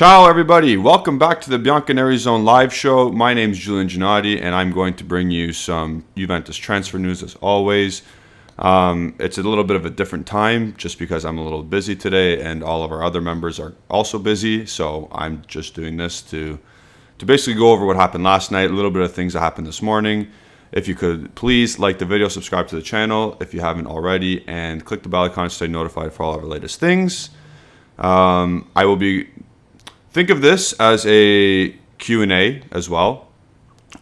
Ciao everybody, welcome back to the Bianconeri Zone live show. My name is Julian Gennady and I'm going to bring you some Juventus transfer news as always. It's a little bit of a different time just because I'm a little busy today and all of our other members are also busy. So I'm just doing this to basically go over what happened last night, a little bit of things that happened this morning. If you could please like the video, subscribe to the channel if you haven't already, and click the bell icon to stay notified for all of our latest things. Think of this as a Q&A as well,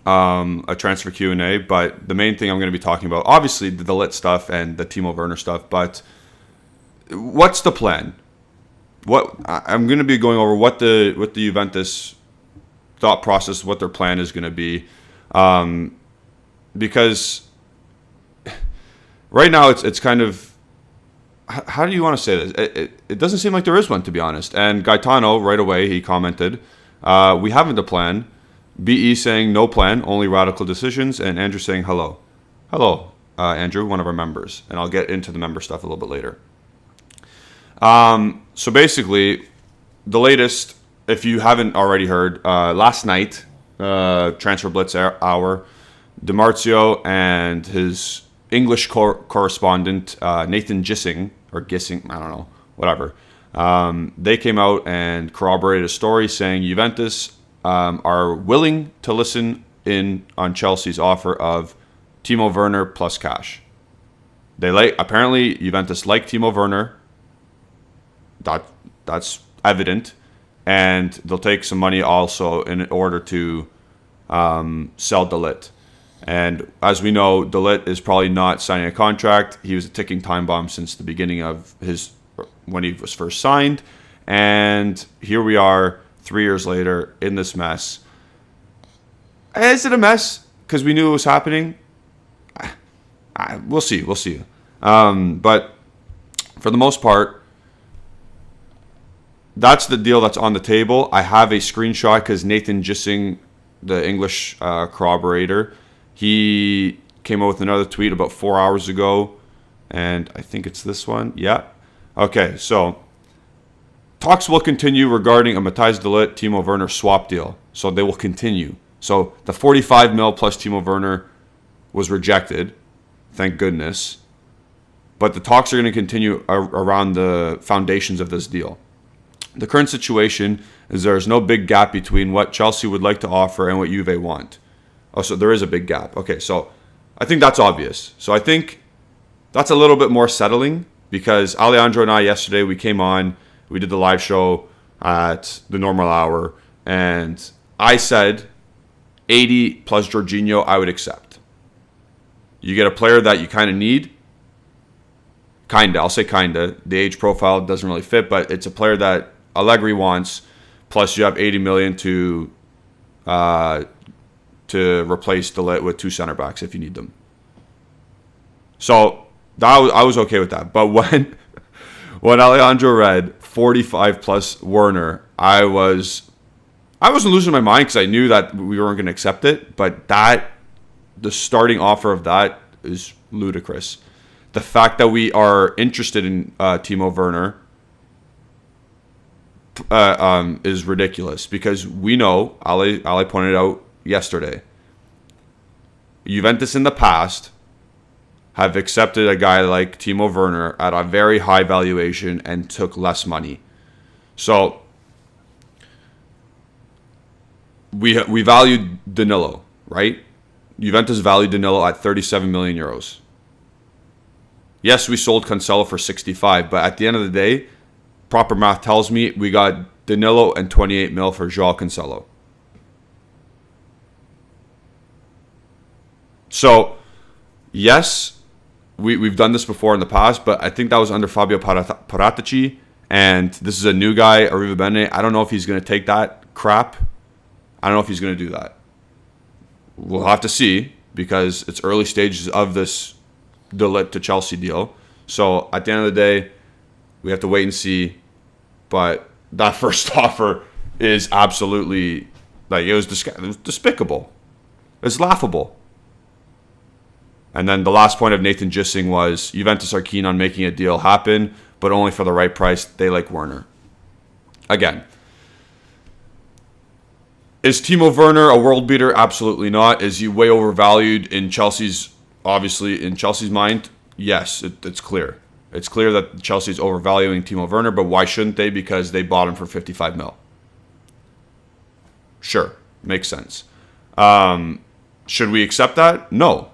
a transfer Q&A, but the main thing I'm going to be talking about, obviously the Ligt stuff and the Timo Werner stuff, but what's the plan? I'm going to be going over what the Juventus thought process, what their plan is going to be, because right now it's kind of, how do you want to say this? It doesn't seem like there is one, to be honest. And Gaetano, right away, he commented, we haven't a plan. BE saying no plan, only radical decisions. And Andrew saying hello. Hello, Andrew, one of our members. And I'll get into the member stuff a little bit later. So basically, the latest, if you haven't already heard, last night, Transfer Blitz hour, DiMarzio and his English correspondent, Nathan Gissing, I don't know, whatever. They came out and corroborated a story saying Juventus are willing to listen in on Chelsea's offer of Timo Werner plus cash. Apparently Juventus like Timo Werner. That's evident, and they'll take some money also in order to sell Ligt. And as we know, Ligt is probably not signing a contract. He was a ticking time bomb since the beginning of when he was first signed. And here we are 3 years later in this mess. Is it a mess? Because we knew it was happening? We'll see. But for the most part, that's the deal that's on the table. I have a screenshot because Nathan Gissing, the English corroborator, he came out with another tweet about 4 hours ago, and I think it's this one. Yeah. Okay, so talks will continue regarding a Matthijs de Ligt Timo Werner swap deal. So they will continue. So the 45 mil plus Timo Werner was rejected, thank goodness. But the talks are going to continue around the foundations of this deal. The current situation is there is no big gap between what Chelsea would like to offer and what Juve want. Oh, so there is a big gap. Okay, so I think that's obvious. So I think that's a little bit more settling because Alejandro and I yesterday, we came on, we did the live show at the normal hour, and I said 80 plus Jorginho I would accept. You get a player that you kind of need. I'll say kinda. The age profile doesn't really fit, but it's a player that Allegri wants, plus you have 80 million to replace de Ligt with two center backs if you need them. So I was okay with that. But when Alejandro read 45 plus Werner, I wasn't losing my mind because I knew that we weren't going to accept it. But the starting offer of that is ludicrous. The fact that we are interested in Timo Werner is ridiculous because we know, Ali pointed out yesterday, Juventus in the past have accepted a guy like Timo Werner at a very high valuation and took less money. So we valued Danilo, right? Juventus valued Danilo at 37 million euros. Yes, we sold Cancelo for 65, but at the end of the day, proper math tells me we got Danilo and 28 mil for João Cancelo. So, yes, we've done this before in the past, but I think that was under Fabio Paratici, and this is a new guy, Arriva Bene. I don't know if he's going to take that crap. I don't know if he's going to do that. We'll have to see because it's early stages of this de Ligt to Chelsea deal. So, at the end of the day, we have to wait and see. But that first offer is absolutely, it was despicable. It's laughable. And then the last point of Nathan Gissing was Juventus are keen on making a deal happen, but only for the right price. They like Werner. Again, Is Timo Werner a world beater? Absolutely not. Is he way overvalued in Chelsea's, obviously, in Chelsea's mind? Yes, it's clear. It's clear that Chelsea's overvaluing Timo Werner, but why shouldn't they? Because they bought him for 55 mil. Sure, makes sense. Should we accept that? No.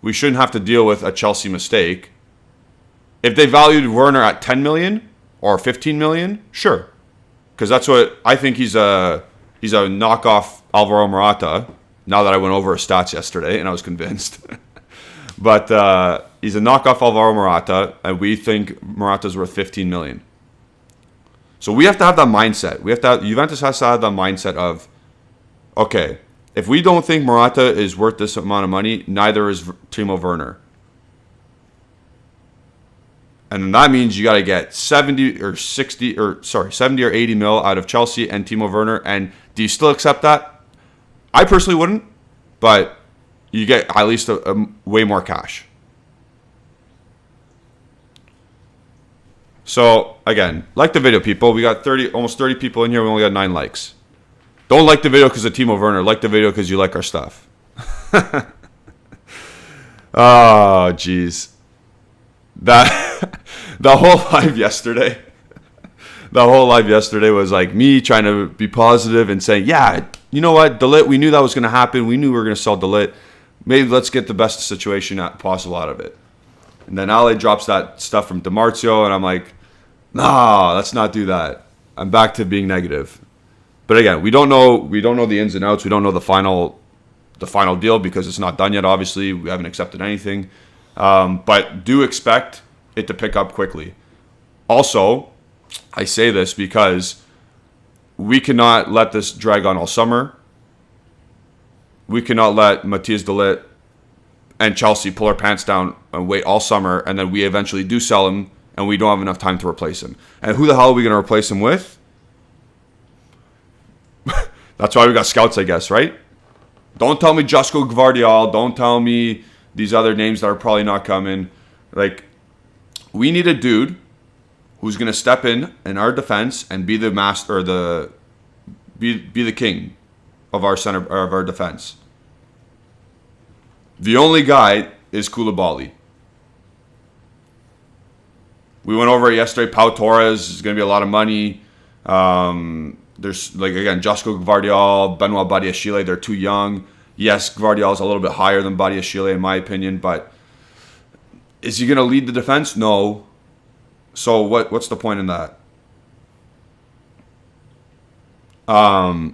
We shouldn't have to deal with a Chelsea mistake. If they valued Werner at 10 million or 15 million, sure. Because that's what I think he's a knockoff Alvaro Morata. Now that I went over his stats yesterday and I was convinced. But he's a knockoff Alvaro Morata, and we think Morata's worth 15 million. So we have to have that mindset. Juventus has to have that mindset of, okay, if we don't think Morata is worth this amount of money, neither is Timo Werner. And that means you got to get 70 or 80 mil out of Chelsea and Timo Werner. And do you still accept that? I personally wouldn't, but you get at least a way more cash. So again, like the video, people. We got almost 30 people in here. We only got 9 likes. Don't like the video because of Timo Werner. Like the video because you like our stuff. Oh, jeez. The whole live yesterday. The whole live yesterday was like me trying to be positive and saying, yeah, you know what, De Ligt, we knew that was going to happen. We knew we were going to sell De Ligt. Maybe let's get the best situation possible out of it. And then Ale drops that stuff from DiMarzio, and I'm like, nah, let's not do that. I'm back to being negative. But again, we don't know the ins and outs. We don't know the final deal because it's not done yet. Obviously, we haven't accepted anything. But do expect it to pick up quickly. Also, I say this because we cannot let this drag on all summer. We cannot let Matthias de Ligt and Chelsea pull our pants down and wait all summer, and then we eventually do sell him, and we don't have enough time to replace him. And who the hell are we going to replace him with? That's why we got scouts, I guess, right? Don't tell me Josko Gvardiol. Don't tell me these other names that are probably not coming. Like, we need a dude who's going to step in our defense and be the master, or be the king of our center, or of our defense. The only guy is Koulibaly. We went over it yesterday. Pau Torres is going to be a lot of money. There's, like, again, Josko Gvardiol, Benoit Badiashile, they're too young. Yes, Gvardiol is a little bit higher than Badiashile in my opinion, but is he going to lead the defense? No. So what's the point in that? But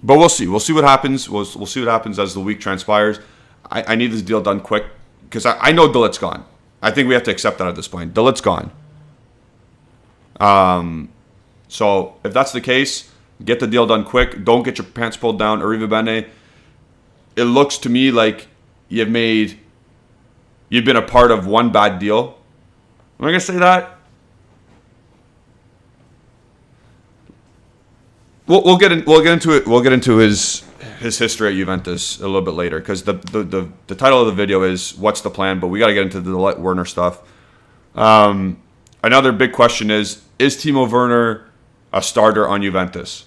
we'll see. We'll see what happens. We'll see what happens as the week transpires. I need this deal done quick because I know De Ligt's gone. I think we have to accept that at this point. De Ligt's gone. So if that's the case, get the deal done quick. Don't get your pants pulled down. Arriva Bene. It looks to me like you've been a part of one bad deal. Am I gonna say that? We'll get into it. We'll get into his history at Juventus a little bit later because the title of the video is "What's the Plan?" But we got to get into the Werner stuff. Another big question is Timo Werner a starter on Juventus?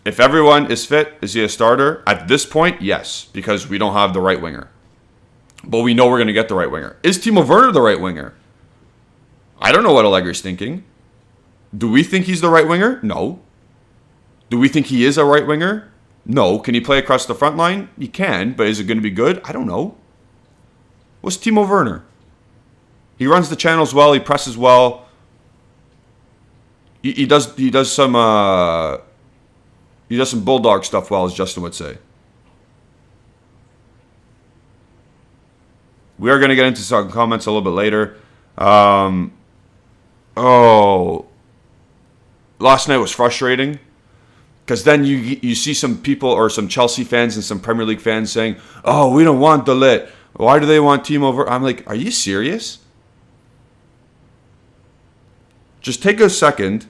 If everyone is fit, is he a starter? At this point, yes, because we don't have the right winger. But we know we're going to get the right winger. Is Timo Werner the right winger? I don't know what Allegri's thinking. Do we think he's the right winger? No. Do we think he is a right winger? No. Can he play across the front line? He can, but is it going to be good? I don't know. What's Timo Werner? He runs the channels well. He presses well. He does some bulldog stuff well, as Justin would say. We are going to get into some comments a little bit later. Last night was frustrating because then you see some people or some Chelsea fans and some Premier League fans saying, "Oh, we don't want De Ligt. Why do they want Timo Werner?" I'm like, are you serious? Just take a second.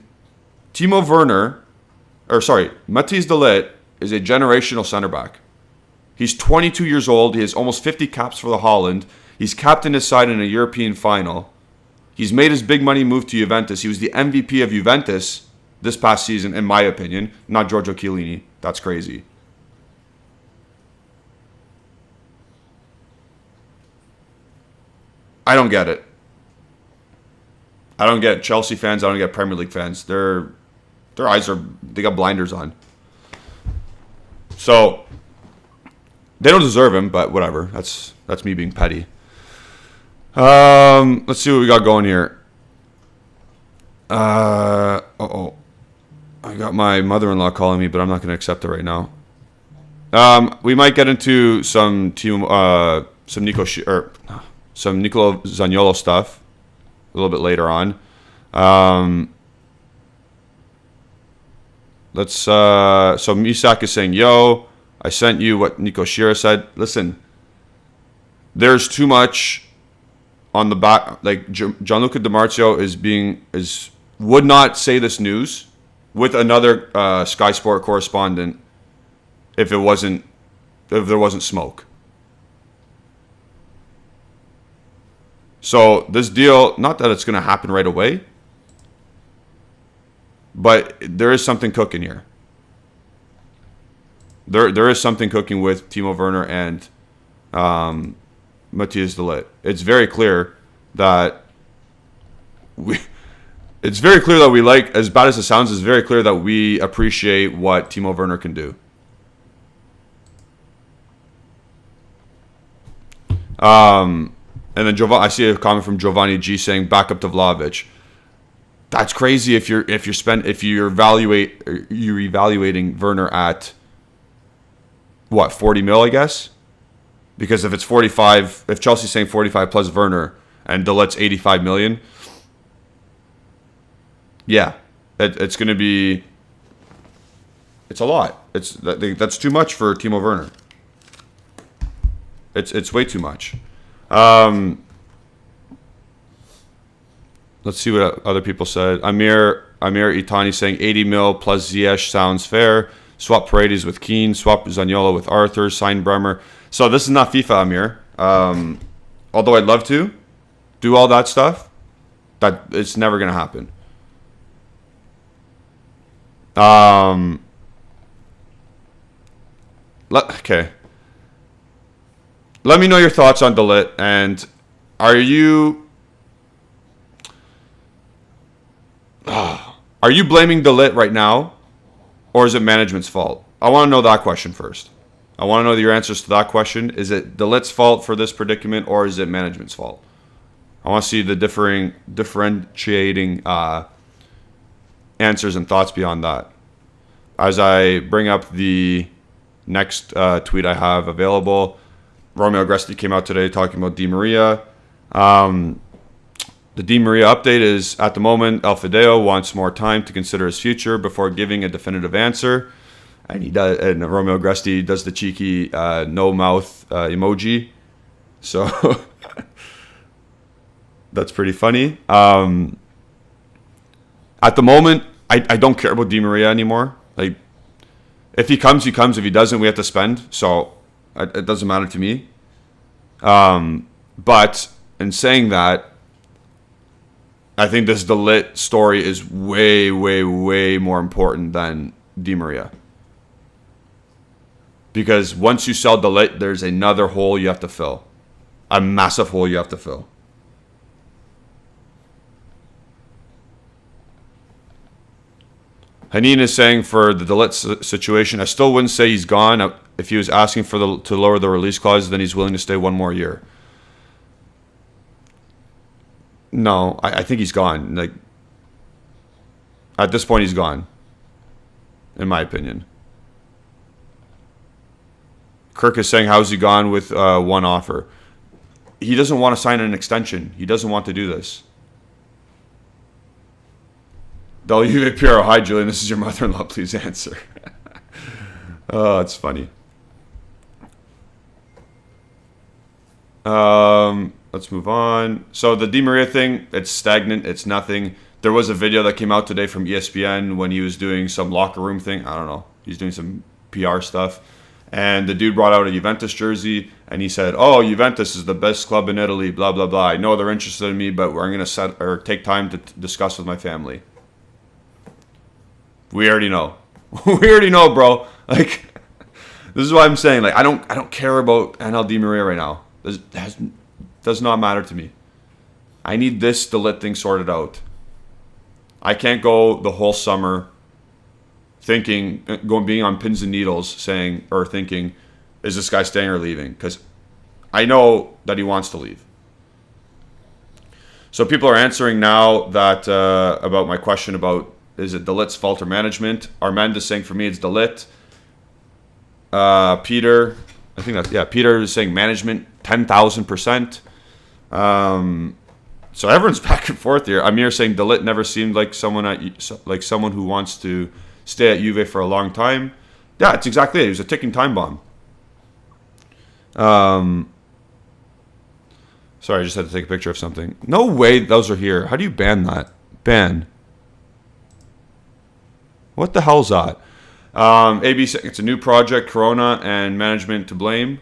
Matthias de Ligt is a generational center back. He's 22 years old. He has almost 50 caps for the Holland. He's captained his side in a European final. He's made his big money move to Juventus. He was the MVP of Juventus this past season, in my opinion. Not Giorgio Chiellini. That's crazy. I don't get it. I don't get Chelsea fans. I don't get Premier League fans. Their eyes they got blinders on. So they don't deserve him, but whatever. That's me being petty. Let's see what we got going here. I got my mother-in-law calling me, but I'm not going to accept it right now. We might get into some Nicola Zaniolo stuff a little bit later on. So Misak is saying, "Yo, I sent you what Nico Shearer said." Listen, there's too much on the back. Like Gianluca Di Marzio would not say this news with another Sky Sport correspondent if there wasn't smoke. So this deal, not that it's going to happen right away, but there is something cooking here. There is something cooking with Timo Werner and Matthias de Ligt. It's very clear that we like, as bad as it sounds, it's very clear that we appreciate what Timo Werner can do. And then I see a comment from Giovanni G saying back up to Vlahovic. That's crazy if you're evaluating Werner at what, 40 mil, I guess? Because if it's 45, if Chelsea's saying 45 plus Werner and De Ligt's 85 million, yeah, it's going to be, it's a lot. That's too much for Timo Werner. It's way too much. Let's see what other people said. Amir Itani saying 80 mil plus Ziyech sounds fair. Swap Paredes with Keane. Swap Zaniolo with Arthur. Sign Bremer. So this is not FIFA, Amir. Although I'd love to do all that stuff, that it's never going to happen. Okay. Let me know your thoughts on De Ligt, and are you blaming De Ligt right now, or is it management's fault? I want to know that question first. I want to know your answers to that question. Is it De Ligt's fault for this predicament, or is it management's fault? I want to see the differentiating answers and thoughts beyond that. As I bring up the next tweet I have available, Romeo Agresti came out today talking about Di Maria. The Di Maria update is, at the moment, El Fideo wants more time to consider his future before giving a definitive answer. And he does, and Romeo Agresti does the cheeky no mouth emoji. So that's pretty funny. At the moment, I don't care about Di Maria anymore. Like, if he comes, he comes. If he doesn't, we have to spend. So it doesn't matter to me. But in saying that, I think this De Ligt story is way, way, way more important than Di Maria. Because once you sell De Ligt, there's another hole you have to fill. A massive hole you have to fill. Hanin is saying for the De Ligt situation, I still wouldn't say he's gone. If he was asking to lower the release clause, then he's willing to stay one more year. No, I think he's gone. Like, at this point, he's gone. In my opinion. Kirk is saying, how's he gone with one offer? He doesn't want to sign an extension. He doesn't want to do this. WV Piero, hi Julian, this is your mother-in-law, please answer. Oh, it's funny. Let's move on. So the Di Maria thing, it's stagnant, it's nothing. There was a video that came out today from ESPN when he was doing some locker room thing. I don't know. He's doing some PR stuff. And the dude brought out a Juventus jersey, and he said, oh, Juventus is the best club in Italy, blah, blah, blah. I know they're interested in me, but we're going to take time to discuss with my family. We already know. We already know, bro. Like, this is why I'm saying, like, I don't care about NL Di Maria right now. Does not matter to me. I need this De Ligt thing sorted out. I can't go the whole summer being on pins and needles thinking, is this guy staying or leaving? Because I know that he wants to leave. So people are answering now that about my question about, is it De Ligt's fault or management? Armand is saying, for me, it's De Ligt. Peter, Peter is saying management, 10,000%. So everyone's back and forth here. Amir saying De Ligt never seemed like someone who wants to stay at Juve for a long time. Yeah, it's exactly it. He was a ticking time bomb. Sorry, I just had to take a picture of something. No way those are here. How do you ban that? Ban. What the hell's that? AB saying it's a new project, Corona and management to blame.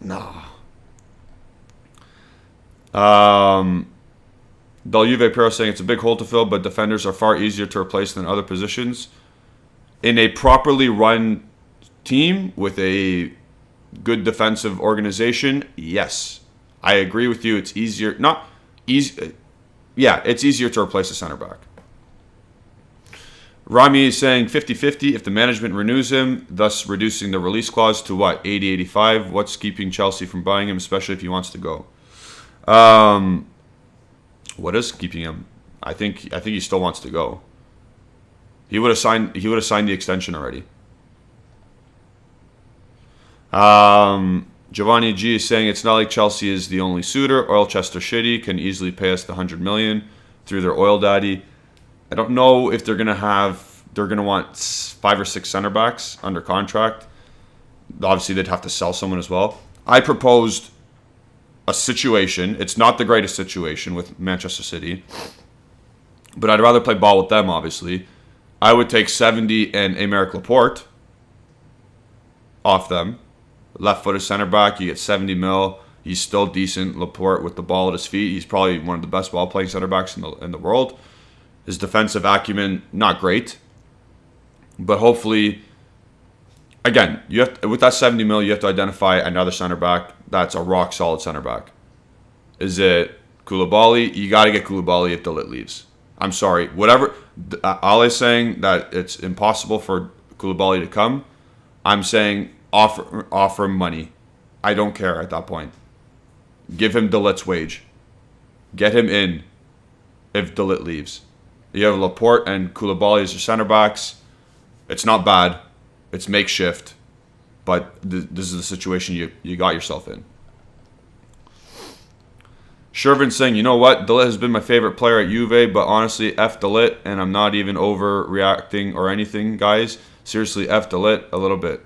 No. Del Juve Pero saying it's a big hole to fill, but defenders are far easier to replace than other positions. In a properly run team with a good defensive organization, yes. I agree with you. It's easier. Not easy. Yeah, it's easier to replace a center back. Rami is saying 50-50 if the management renews him, thus reducing the release clause to what? 80-85. What's keeping Chelsea from buying him, especially if he wants to go? What is keeping him? I think he still wants to go. He would have signed the extension already. Giovanni G is saying it's not like Chelsea is the only suitor. Oil chest are shitty, can easily pay us the 100 million through their oil daddy. I don't know if they're gonna want 5 or 6 center backs under contract. Obviously, they'd have to sell someone as well. I proposed a situation. It's not the greatest situation with Manchester City, but I'd rather play ball with them, obviously. I would take 70 and Aymeric Laporte off them. Left-footed center back, you get 70 mil. He's still decent. Laporte with the ball at his feet. He's probably one of the best ball-playing center backs in the world. His defensive acumen, not great. But hopefully, again, with that 70 mil, you have to identify another center back that's a rock-solid center back. Is it Koulibaly? You got to get Koulibaly if De Ligt leaves. I'm sorry. Whatever. Ale is saying that it's impossible for Koulibaly to come. I'm saying offer him money. I don't care at that point. Give him De Ligt's wage. Get him in if De Ligt leaves. You have Laporte and Koulibaly as your center backs. It's not bad. It's makeshift. But this is the situation you got yourself in. Shervin saying, you know what? De Ligt has been my favorite player at Juve, but honestly, F De Ligt, and I'm not even overreacting or anything, guys. Seriously, F De Ligt a little bit.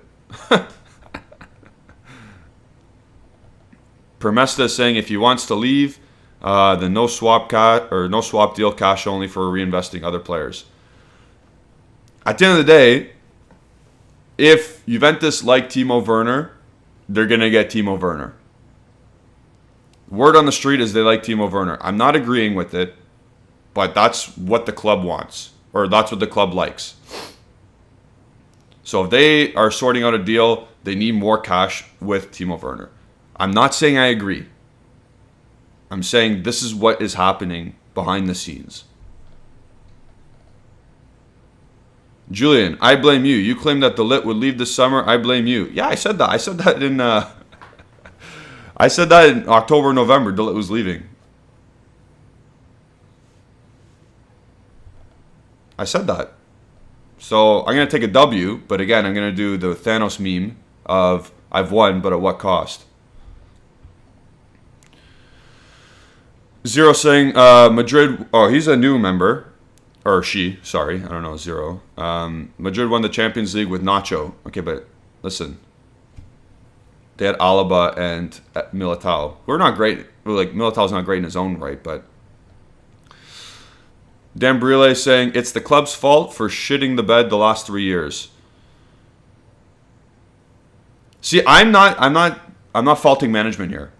Permesta is saying if he wants to leave, then no swap deal, cash only for reinvesting other players. At the end of the day, if Juventus like Timo Werner, they're gonna get Timo Werner. Word on the street is they like Timo Werner. I'm not agreeing with it, but that's what the club wants, or that's what the club likes. So if they are sorting out a deal, they need more cash with Timo Werner. I'm not saying I agree. I'm saying this is what is happening behind the scenes. Julian, I blame you. You claimed that De Ligt would leave this summer. I blame you. Yeah, I said that. I said that in October, November. De Ligt was leaving. I said that. So I'm going to take a W, but again, I'm going to do the Thanos meme of I've won, but at what cost? Zero saying Madrid. Oh, he's a new member. Or she, sorry. I don't know, Zero. Madrid won the Champions League with Nacho. Okay, but listen. They had Alaba and Militao. We're not great. Like, Militao's not great in his own right, but... Dan Brile saying, it's the club's fault for shitting the bed the last 3 years. See, I'm not faulting management here.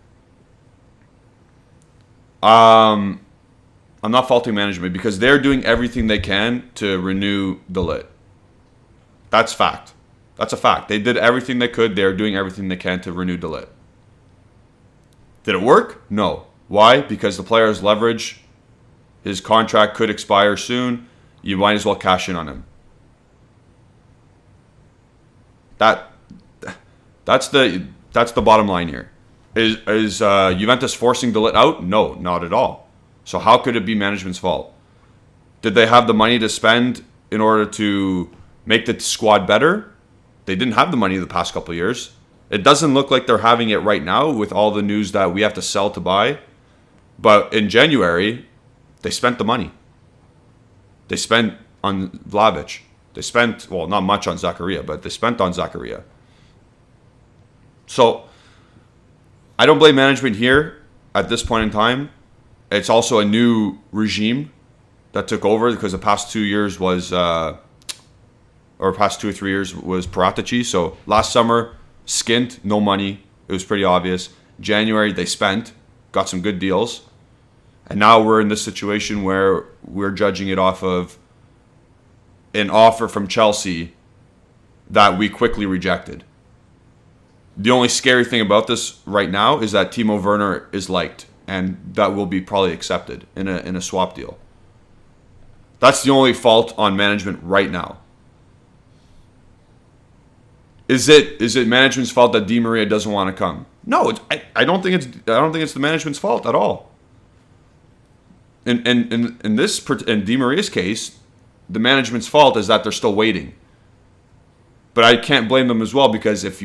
I'm not faulting management because they're doing everything they can to renew the Ligt. That's fact. That's a fact. They did everything they could. They're doing everything they can to renew the Ligt. Did it work? No. Why? Because the player's leverage, his contract could expire soon. You might as well cash in on him. That's the bottom line here. Is Juventus forcing the Ligt out? No, not at all. So how could it be management's fault? Did they have the money to spend in order to make the squad better? They didn't have the money the past couple of years. It doesn't look like they're having it right now with all the news that we have to sell to buy. But in January, they spent the money. They spent on Vlahovic. They spent, well, not much on Zakaria, but they spent on Zakaria. So I don't blame management here at this point in time. It's also a new regime that took over because the past 2 years was, or past 2 or 3 years was Paratici. So last summer, skint, no money. It was pretty obvious. January, they spent, got some good deals. And now we're in this situation where we're judging it off of an offer from Chelsea that we quickly rejected. The only scary thing about this right now is that Timo Werner is liked, and that will be probably accepted in a swap deal. That's the only fault on management right now. Is it management's fault that Di Maria doesn't want to come? No, I don't think it's the management's fault at all. In Di Maria's case, the management's fault is that they're still waiting. But I can't blame them as well because if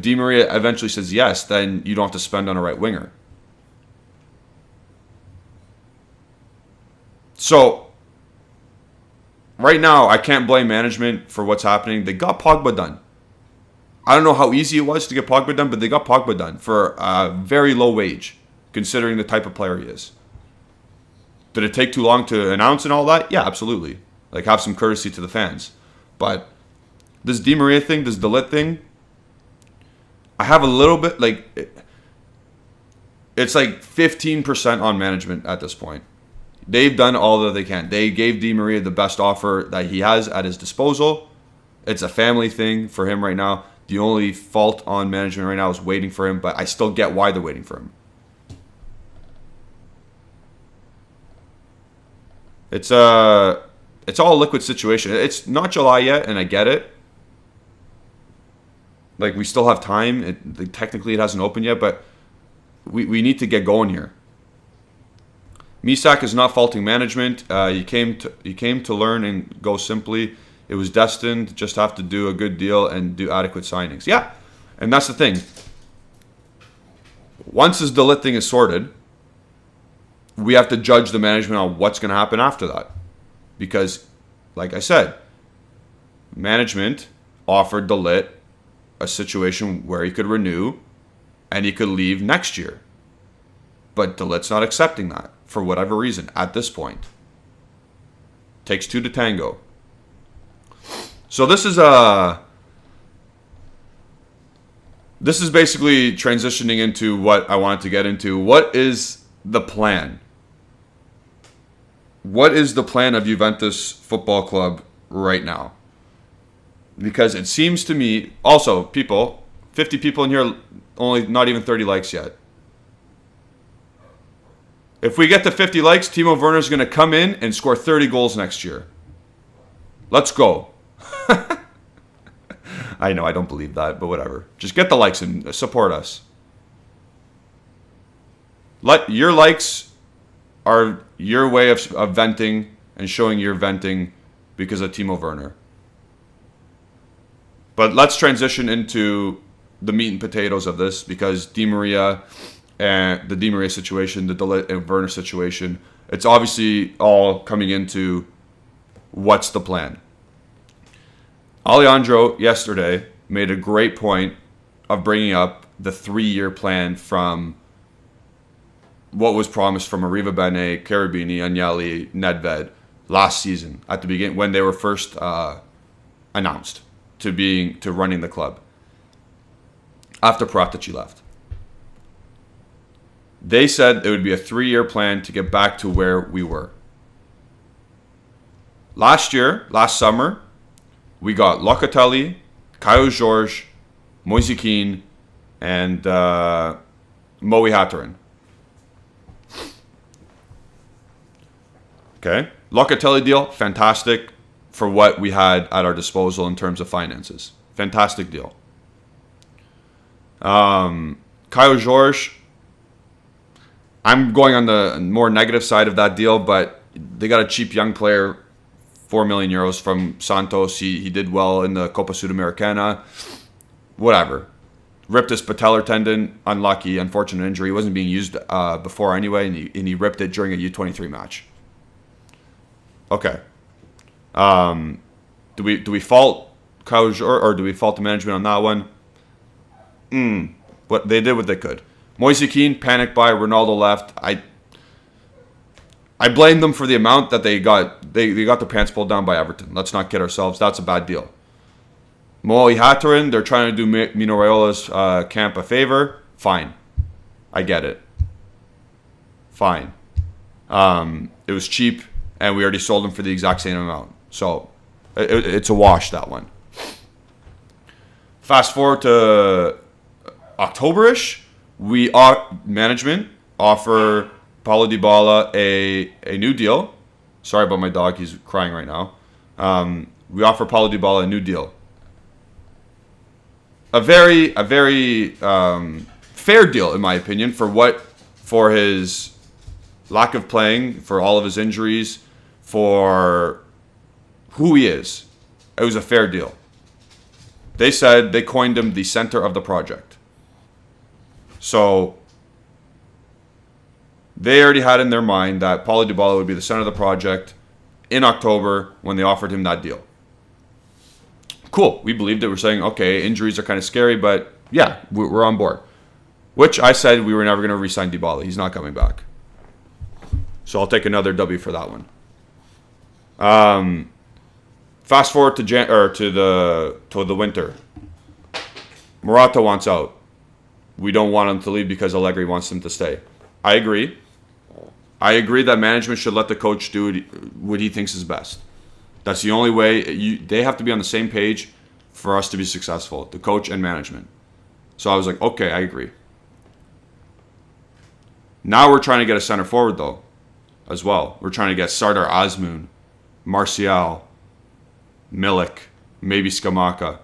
Di Maria eventually says yes, then you don't have to spend on a right winger. So right now, I can't blame management for what's happening. They got Pogba done. I don't know how easy it was to get Pogba done, but they got Pogba done for a very low wage, considering the type of player he is. Did it take too long to announce and all that? Yeah, absolutely. Like, have some courtesy to the fans. But this Di Maria thing, this Ligt thing, I have a little bit, like, it's like 15% on management at this point. They've done all that they can. They gave Di Maria the best offer that he has at his disposal. It's a family thing for him right now. The only fault on management right now is waiting for him, but I still get why they're waiting for him. It's all a liquid situation. It's not July yet, and I get it. Like, we still have time. Technically, it hasn't opened yet, but we need to get going here. Misak is not faulting management. He came to learn and go simply. It was destined to just have to do a good deal and do adequate signings. Yeah, and that's the thing. Once this Ligt thing is sorted, we have to judge the management on what's going to happen after that. Because, like I said, management offered Ligt a situation where he could renew and he could leave next year. But Ligt's not accepting that for whatever reason at this point. Takes two to tango. So this is basically transitioning into what I wanted to get into. What is the plan? What is the plan of Juventus Football Club right now? Because it seems to me, also, 50 people in here, only not even 30 likes yet. If we get to 50 likes, Timo Werner is going to come in and score 30 goals next year. Let's go. I know, I don't believe that, but whatever. Just get the likes and support us. Your likes are your way of venting and showing your venting because of Timo Werner. But let's transition into the meat and potatoes of this because Di Maria and the Di Maria situation, the Ligt and Werner situation, it's obviously all coming into what's the plan. Alejandro yesterday made a great point of bringing up the 3-year plan from what was promised from Arriva Bene, Cherubini, Agnelli, Nedved last season at the beginning when they were first announced to running the club after Paratici left. They said it would be a 3-year plan to get back to where we were. Last summer, we got Locatelli, Kyle George, Moise Kean, and Moe Hatarin. Okay. Locatelli deal, fantastic for what we had at our disposal in terms of finances. Fantastic deal. Kyle George, I'm going on the more negative side of that deal, but they got a cheap young player, 4 million euros from Santos. He did well in the Copa Sudamericana. Whatever. Ripped his patellar tendon. Unlucky, unfortunate injury. He wasn't being used before anyway, and he ripped it during a U23 match. Okay. Do we fault Kyle George, or do we fault the management on that one? But they did what they could. Moise Kean, panicked by Ronaldo left. I blame them for the amount that they got. They got their pants pulled down by Everton. Let's not kid ourselves. That's a bad deal. Moe Hatarin, they're trying to do Mino Raiola's camp a favor. Fine. I get it. Fine. It was cheap, and we already sold him for the exact same amount. So, it's a wash, that one. Fast forward to October-ish, management offer Paulo Dybala a new deal. Sorry about my dog; he's crying right now. We offer Paulo Dybala a new deal. A very fair deal, in my opinion, for his lack of playing, for all of his injuries, for who he is. It was a fair deal. They said they coined him the center of the project. So they already had in their mind that Paulo Dybala would be the center of the project in October when they offered him that deal. Cool. We believed it. We're saying, okay, injuries are kind of scary, but yeah, we're on board. Which I said we were never going to re-sign Dybala. He's not coming back. So I'll take another W for that one. Fast forward to the winter. Morata wants out. We don't want him to leave because Allegri wants him to stay. I agree. I agree that management should let the coach do what he thinks is best. That's the only way. They have to be on the same page for us to be successful, the coach and management. So I was like, okay, I agree. Now we're trying to get a center forward, though, as well. We're trying to get Sardar Azmoun, Martial, Milik, maybe Skamaka.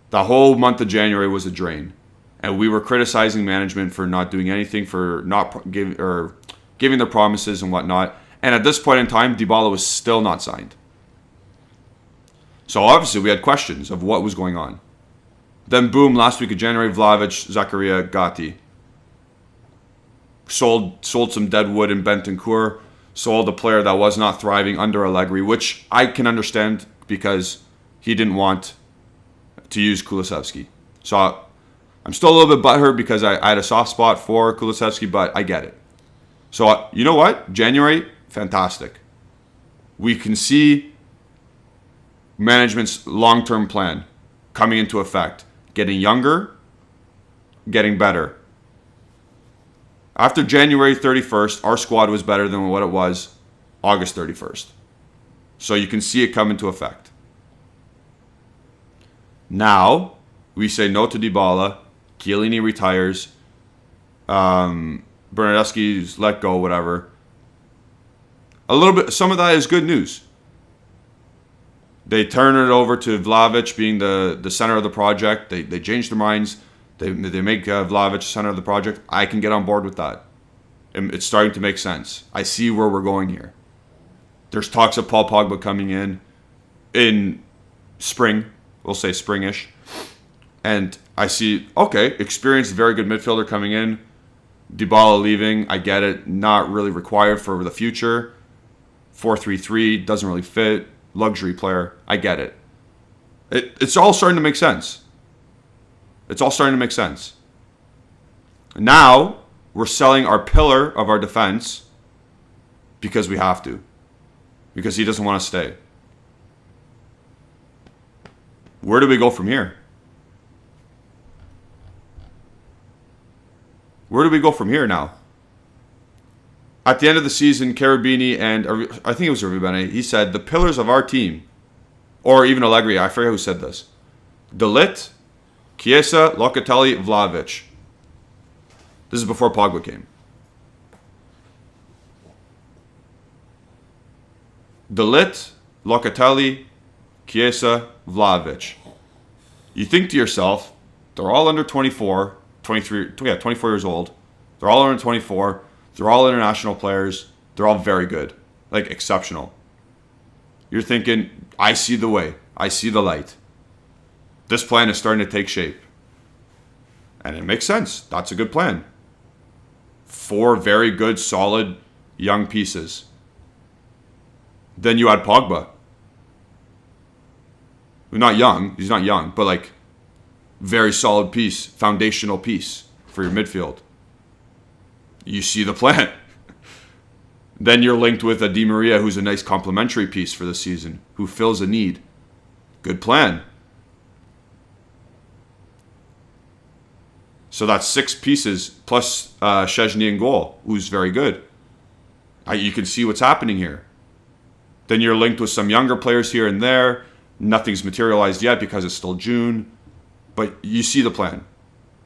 The whole month of January was a drain. And we were criticizing management for not doing anything, for not giving their promises and whatnot. And at this point in time, Dybala was still not signed. So obviously we had questions of what was going on. Then boom, last week of January, Vlahovic, Zakaria, Gatti. Sold some dead wood in Bentancur. Sold a player that was not thriving under Allegri, which I can understand because he didn't want to use Kulusevski. So I'm still a little bit butthurt because I had a soft spot for Kulusevski, but I get it. So you know what? January, fantastic. We can see management's long-term plan coming into effect. Getting younger, getting better. After January 31st, our squad was better than what it was August 31st. So you can see it come into effect. Now, we say no to Dybala. Chiellini retires. Bernardeschi's let go, whatever. A little bit, some of that is good news. They turn it over to Vlahovic being the center of the project. They change their minds. They make Vlahovic center of the project. I can get on board with that. It's starting to make sense. I see where we're going here. There's talks of Paul Pogba coming in spring. We'll say springish. And I see, okay, experienced, very good midfielder coming in. Dybala leaving, I get it. Not really required for the future. 4-3-3, doesn't really fit. Luxury player, I get it. It's all starting to make sense. It's all starting to make sense. Now, we're selling our pillar of our defense because we have to. Because he doesn't want to stay. Where do we go from here? Where do we go from here now? At the end of the season, Cherubini and I think it was Arribene, he said, the pillars of our team, or even Allegri, I forget who said this, Ligt, Chiesa, Locatelli, Vlahovic. This is before Pogba came. Ligt, Locatelli, Chiesa, Vlahovic. You think to yourself, they're all under 24, 23, 24 years old. They're all under 24. They're all international players. They're all very good, like exceptional. You're thinking, I see the way. I see the light. This plan is starting to take shape. And it makes sense. That's a good plan. 4 very good, solid, young pieces. Then you add Pogba. Not young. He's not young, but like very solid piece, foundational piece for your midfield. You see the plan. Then you're linked with a Di Maria who's a nice complementary piece for the season, who fills a need. Good plan. So that's 6 pieces plus Szczęsny in goal, who's very good. You can see what's happening here. Then you're linked with some younger players here and there. Nothing's materialized yet because it's still June. But you see the plan.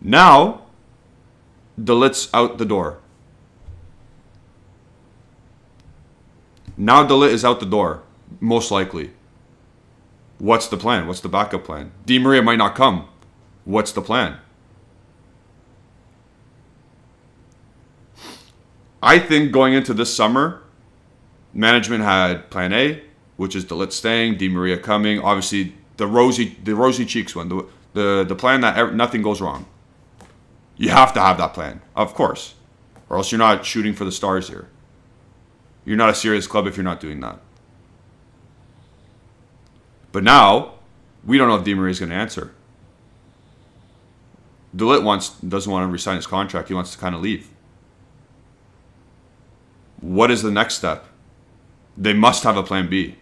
Now, De Ligt's out the door. Now De Ligt is out the door, most likely. What's the plan? What's the backup plan? Di Maria might not come. What's the plan? I think going into this summer, management had plan A, which is De Ligt staying, Di Maria coming. Obviously, the rosy cheeks one, the plan that nothing goes wrong. You have to have that plan, of course, or else you're not shooting for the stars here. You're not a serious club if you're not doing that. But now, we don't know if Di Maria is going to answer. De Ligt doesn't want to resign his contract. He wants to kind of leave. What is the next step? They must have a plan B.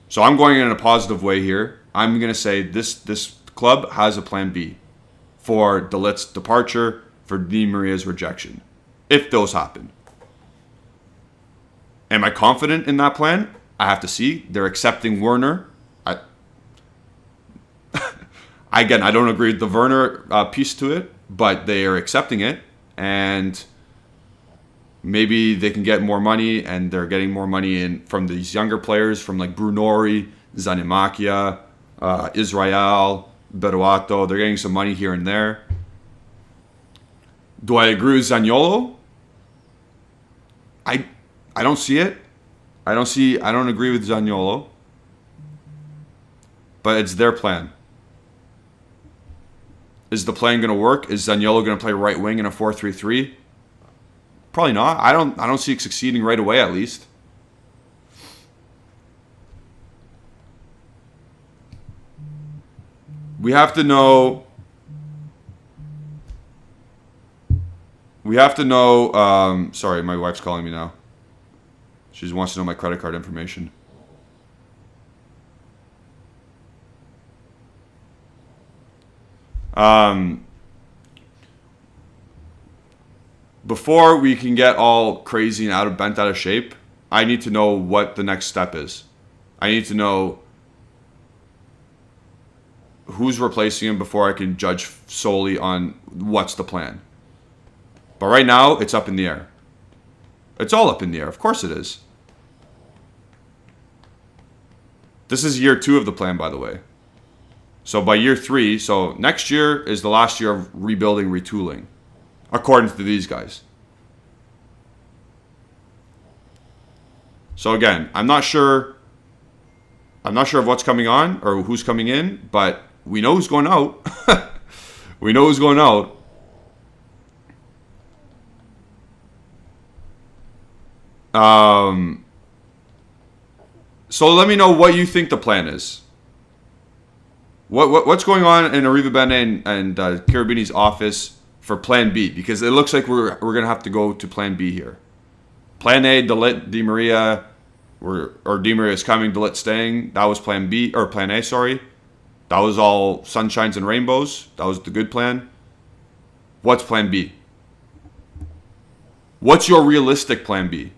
So I'm going in a positive way here. I'm going to say this club has a plan B for De Ligt's departure, for Di Maria's rejection, if those happen. Am I confident in that plan? I have to see. They're accepting Werner. Again, I don't agree with the Werner piece to it, but they are accepting it, and maybe they can get more money, and they're getting more money in from these younger players, from like Brunori, Zanimacchia, Israel, Beruato. They're getting some money here and there. Do I agree with Zaniolo? I don't see it. I don't agree with Zaniolo. But it's their plan. Is the plan going to work? Is Zaniolo going to play right wing in a 4-3-3? Probably not. I don't see it succeeding right away, at least. We have to know. Sorry, my wife's calling me now. She wants to know my credit card information. Before we can get all crazy and bent out of shape, I need to know what the next step is. I need to know who's replacing him before I can judge solely on what's the plan. But right now, it's up in the air. It's all up in the air. Of course it is. This is year 2 of the plan, by the way. So by year 3, so next year is the last year of rebuilding, retooling, according to these guys. So again, I'm not sure of what's coming on or who's coming in, but we know who's going out. We know who's going out. So let me know what you think the plan is. What's going on in Arrivabene and Cherubini's office for Plan B? Because it looks like we're gonna have to go to Plan B here. Plan A, De Ligt, Di Maria, or Di Maria is coming, De Ligt staying. That was Plan B or Plan A. Sorry, that was all sunshines and rainbows. That was the good plan. What's plan B? What's your realistic plan B?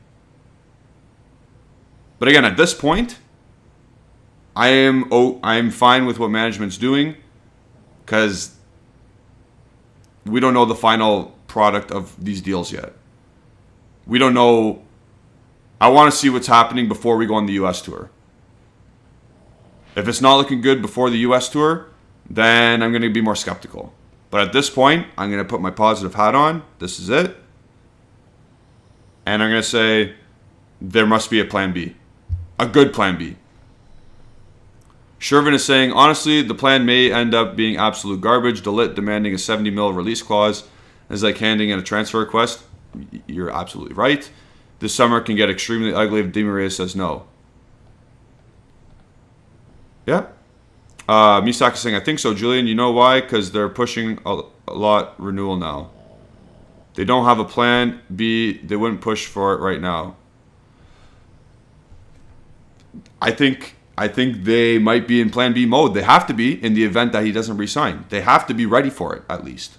But again, at this point, I am fine with what management's doing because we don't know the final product of these deals yet. We don't know. I want to see what's happening before we go on the U.S. tour. If it's not looking good before the U.S. tour, then I'm going to be more skeptical. But at this point, I'm going to put my positive hat on. This is it. And I'm going to say there must be a plan B. A good plan B. Shervin is saying, honestly, the plan may end up being absolute garbage. The Ligt demanding a 70 mil release clause is like handing in a transfer request. You're absolutely right. This summer can get extremely ugly if Di Maria says no. Yeah. Misak is saying, I think so, Julian. You know why? Because they're pushing a lot renewal now. They don't have a plan B. They wouldn't push for it right now. I think they might be in plan B mode. They have to be in the event that he doesn't resign. They have to be ready for it, at least.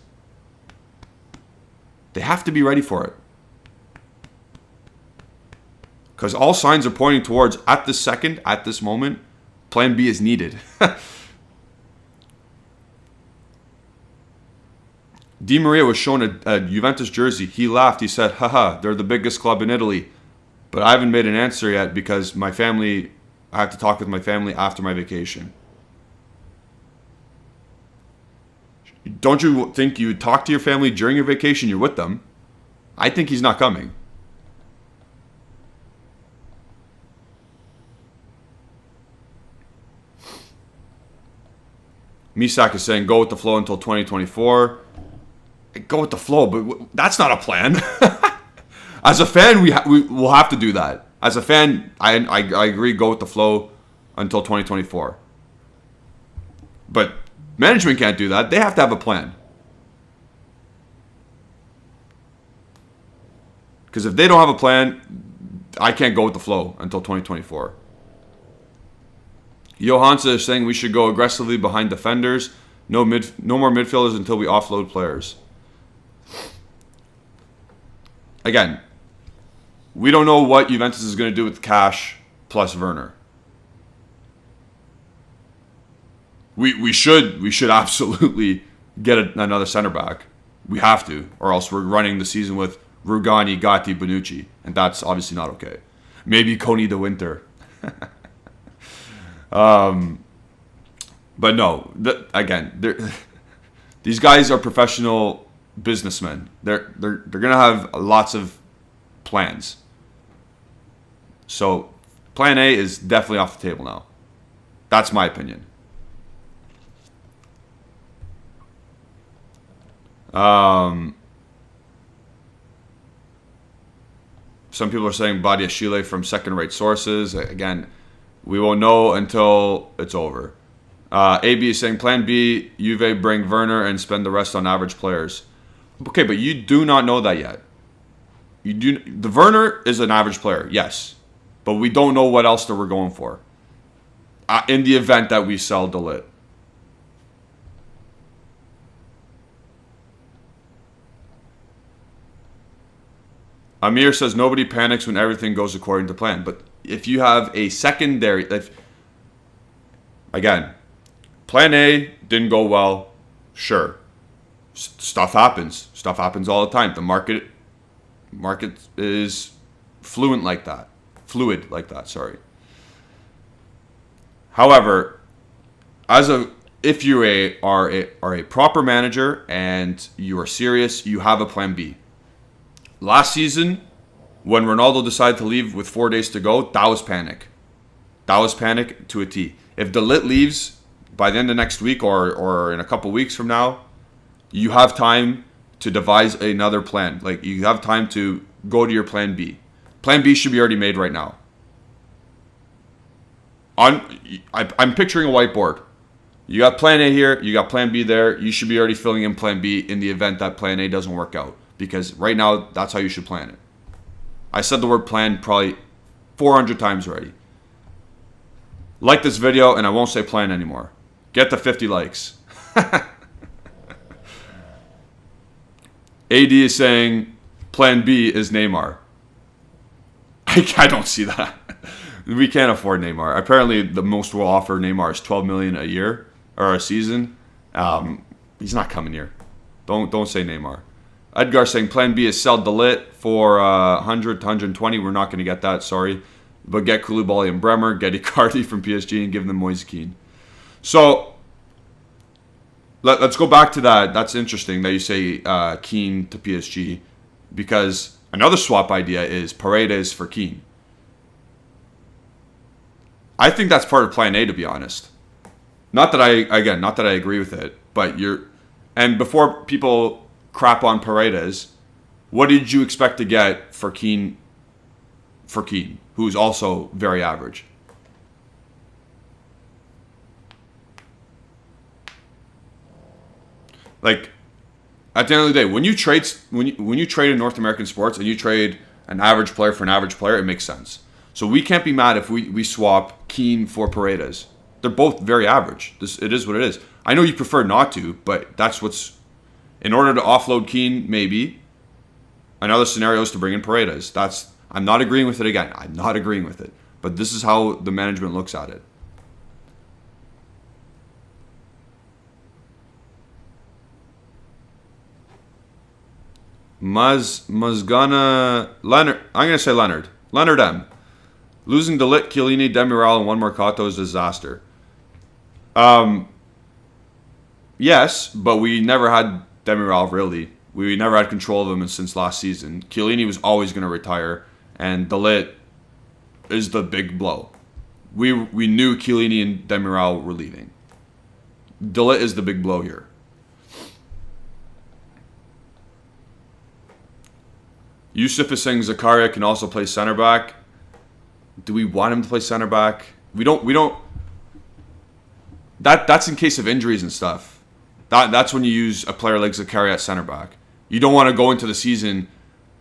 They have to be ready for it. Because all signs are pointing towards, at this second, at this moment, plan B is needed. Di Maria was shown a Juventus jersey. He laughed. He said, haha, they're the biggest club in Italy. But I haven't made an answer yet because I have to talk with my family after my vacation. Don't you think you talk to your family during your vacation? You're with them. I think he's not coming. Misak is saying go with the flow until 2024. Go with the flow, but that's not a plan. As a fan, we will have to do that. As a fan, I agree, go with the flow until 2024. But management can't do that. They have to have a plan. Because if they don't have a plan, I can't go with the flow until 2024. Johansa is saying we should go aggressively behind defenders. No more midfielders until we offload players. Again, we don't know what Juventus is going to do with cash plus Werner. We should absolutely get another center back. We have to, or else we're running the season with Rugani, Gatti, Bonucci, and that's obviously not okay. Maybe Coney de Winter. But no, these guys are professional businessmen. They're gonna have lots of plans. So plan A is definitely off the table now. That's my opinion. Some people are saying Badiashile from second-rate sources. Again, we won't know until it's over. AB is saying plan B, Juve bring Werner and spend the rest on average players. Okay, but you do not know that yet. The Werner is an average player, yes. But we don't know what else that we're going for. In the event that we sell De Ligt. Amir says nobody panics when everything goes according to plan. But if you have a secondary... Again, plan A didn't go well. Sure. Stuff happens. Stuff happens all the time. The market is fluid like that, sorry. However, if you are a proper manager and you are serious, you have a plan B. Last season, when Ronaldo decided to leave with 4 days to go, that was panic. That was panic to a T. If De Ligt leaves by the end of next week or in a couple weeks from now, you have time to devise another plan. Like, you have time to go to your plan B. Plan B should be already made right now. I'm picturing a whiteboard. You got plan A here, you got plan B there. You should be already filling in plan B in the event that plan A doesn't work out. Because right now, that's how you should plan it. I said the word plan probably 400 times already. Like this video, and I won't say plan anymore. Get to 50 likes. AD is saying plan B is Neymar. I don't see that. We can't afford Neymar. Apparently, the most we'll offer Neymar is $12 million a year or a season. He's not coming here. Don't say Neymar. Edgar saying plan B is sell Ligt for 100 to 120. We're not going to get that. Sorry, but get Koulibaly and Bremer, get Icardi from PSG, and give them Moise Kean. So let's go back to that. That's interesting that you say Kean to PSG, because another swap idea is Paredes for Kean. I think that's part of plan A, to be honest. Not that I agree with it, but and before people crap on Paredes, what did you expect to get for Kean, who's also very average? Like, at the end of the day, when you trade in North American sports and you trade an average player for an average player, it makes sense. So we can't be mad if we swap Kean for Paredes. They're both very average. It is what it is. I know you prefer not to, but that's what's... In order to offload Kean, maybe. Another scenario is to bring in Paredes. I'm not agreeing with it again. I'm not agreeing with it. But this is how the management looks at it. Mazgana Leonard. I'm going to say Leonard. Leonard M. Losing Ligt, Chiellini, Demiral, and one Mercato is a disaster. Yes, but we never had Demiral, really. We never had control of him since last season. Chiellini was always going to retire, and Ligt is the big blow. We knew Chiellini and Demiral were leaving. Ligt is the big blow here. Yusuf is saying Zakaria can also play center back. Do we want him to play center back? We don't. That's in case of injuries and stuff. That's when you use a player like Zakaria at center back. You don't want to go into the season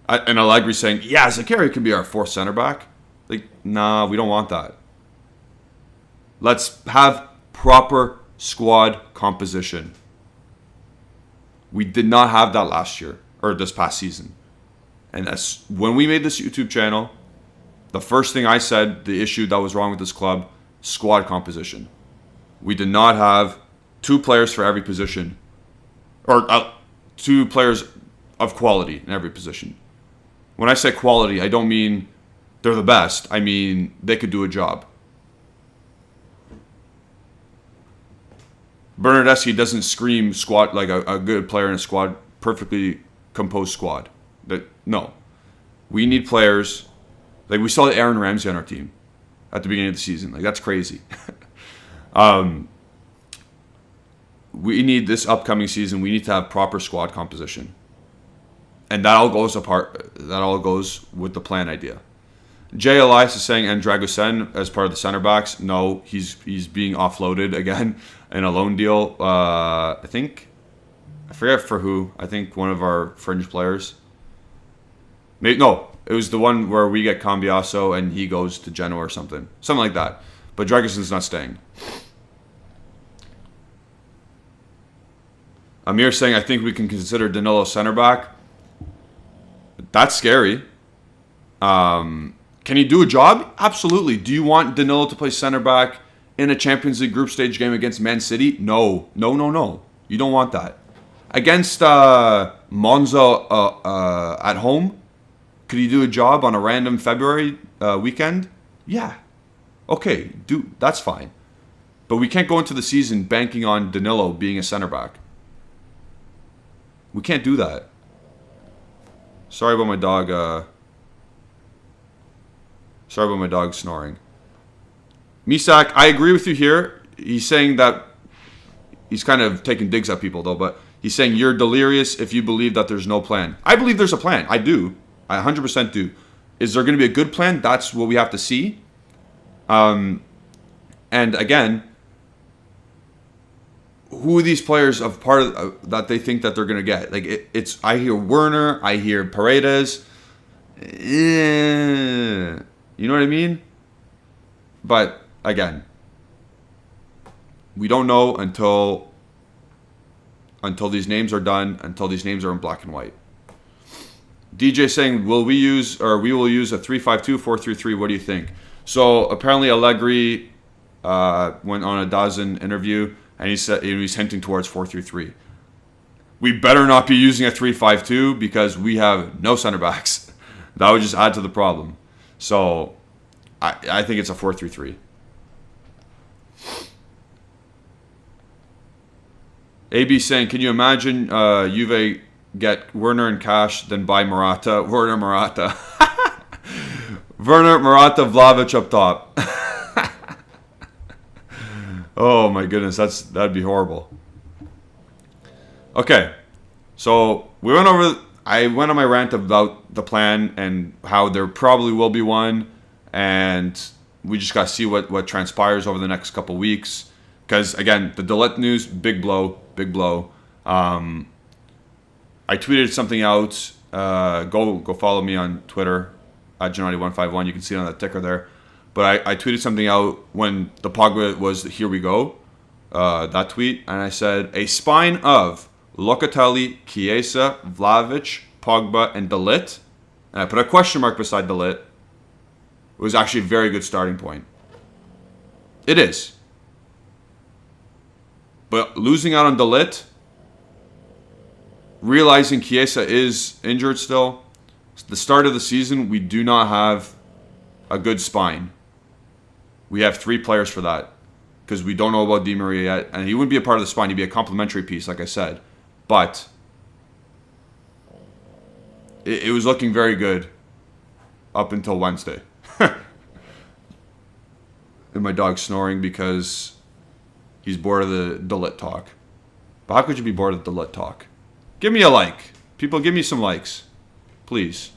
and Allegri saying, yeah, Zakaria can be our fourth center back. Like, nah, we don't want that. Let's have proper squad composition. We did not have that last year or this past season. And that's when we made this YouTube channel. The first thing I said, the issue that was wrong with this club, squad composition. We did not have two players for every position, or two players of quality in every position. When I say quality, I don't mean they're the best. I mean they could do a job. Bernardeschi doesn't scream squad like a good player in a squad, perfectly composed squad. No. We need players. Like, we saw Aaron Ramsey on our team at the beginning of the season. Like, that's crazy. We need this upcoming season, we need to have proper squad composition. And that all goes with the plan idea. Jay Elias is saying Andragosen as part of the center backs. No, he's being offloaded again in a loan deal. I forget for who. I think one of our fringe players. Maybe, no, it was the one where we get Cambiaso and he goes to Genoa or something. Something like that. But Dragison's not staying. Amir saying, I think we can consider Danilo center back. That's scary. Can he do a job? Absolutely. Do you want Danilo to play center back in a Champions League group stage game against Man City? No. No. You don't want that. Against Monza at home? Could he do a job on a random February weekend? Yeah. Okay, that's fine. But we can't go into the season banking on Danilo being a center back. We can't do that. Sorry about my dog. Sorry about my dog snoring. Misak, I agree with you here. He's saying that he's kind of taking digs at people though, but he's saying you're delirious if you believe that there's no plan. I believe there's a plan. I do. I 100% do. Is there going to be a good plan? That's what we have to see. And again, who are these players of part of that they think that they're going to get? Like it's. I hear Werner. I hear Paredes. You know what I mean? But again, we don't know until these names are done. Until these names are in black and white. DJ saying, we will use a 3-5-2, 4-3-3. What do you think? So apparently Allegri went on a Dazn interview, and he said he's hinting towards 4-3-3. We better not be using a 3-5-2 because we have no center backs. That would just add to the problem. So I think it's a 4-3-3. AB saying, can you imagine Juve get Werner and cash, then buy Morata? Werner, Morata, Vlahovic up top. Oh my goodness, that'd be horrible. Okay, so I went on my rant about the plan and how there probably will be one, and we just got to see what transpires over the next couple weeks. Because again, the De Ligt news, big blow. I tweeted something out. Go follow me on Twitter at Gennady151. You can see it on that ticker there. But I tweeted something out when the Pogba was here we go, that tweet, and I said a spine of Locatelli, Chiesa, Vlahovic, Pogba, and De Ligt, and I put a question mark beside De Ligt. It was actually a very good starting point. It is. But losing out on De Ligt, realizing Chiesa is injured still, the start of the season, we do not have a good spine. We have 3 players for that because we don't know about Di Maria yet, and he wouldn't be a part of the spine. He'd be a complementary piece, like I said. But it was looking very good up until Wednesday. And my dog's snoring because he's bored of the De Ligt talk. But how could you be bored of the De Ligt talk? Give me a like. People, give me some likes. Please.